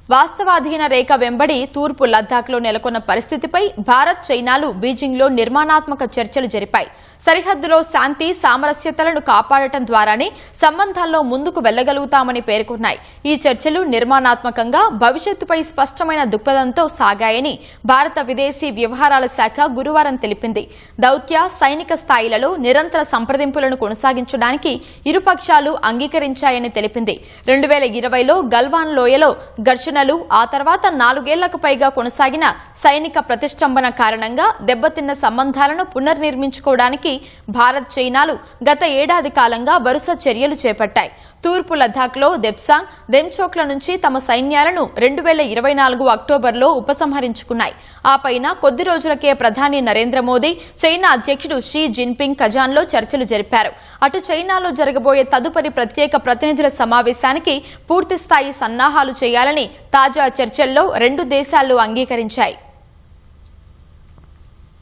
వాస్తవాధీన రేఖ వెంబడి తూర్పు లద్దాఖ్లో నెలకొన్న పరిస్థితిపై భారత్ చైనాలు బీజింగ్లో నిర్మాణాత్మక చర్చలు జరిపాయి. సరిహద్దులో శాంతి సామరస్యతలను కాపాడటం ద్వారానే సంబంధాల్లో ముందుకు వెళ్లగలుగుతామని పేర్కొన్నాయి. ఈ చర్చలు నిర్మాణాత్మకంగా భవిష్యత్తుపై స్పష్టమైన దృక్పథంతో సాగాయని భారత విదేశీ వ్యవహారాల శాఖ గురువారం తెలిపింది. దౌత్య సైనిక స్థాయిలలో నిరంతర సంప్రదింపులను కొనసాగించడానికి ఇరుపక్షాలు అంగీకరించాయని తెలిపింది. 2020లో గల్వాన్ లోయలో ఘర్షణలు, ఆ తర్వాత 4 ఏళ్లకు పైగా కొనసాగిన సైనిక ప్రతిష్టంభన కారణంగా దెబ్బతిన్న సంబంధాలను పునర్నిర్మించుకోవడానికి భారత్ చైనాలు గత ఏడాది కాలంగా వరుస చర్యలు చేపట్టాయి. తూర్పు లద్దాఖ్లో దెప్సాంగ్, దెంచోక్ల నుంచి తమ సైన్యాలను 2024 అక్టోబర్లో ఉపసంహరించుకున్నాయి. ఆ పైన కొద్ది రోజులకే ప్రధాని నరేంద్ర మోదీ, చైనా అధ్యక్షుడు షీ జిన్పింగ్ కజాన్లో చర్చలు జరిపారు. అటు చైనాలో జరగబోయే తదుపరి ప్రత్యేక ప్రతినిధుల సమావేశానికి పూర్తిస్థాయి సన్నాహాలు చేయాలని తాజా చర్చల్లో 2 దేశాలు అంగీకరించాయి.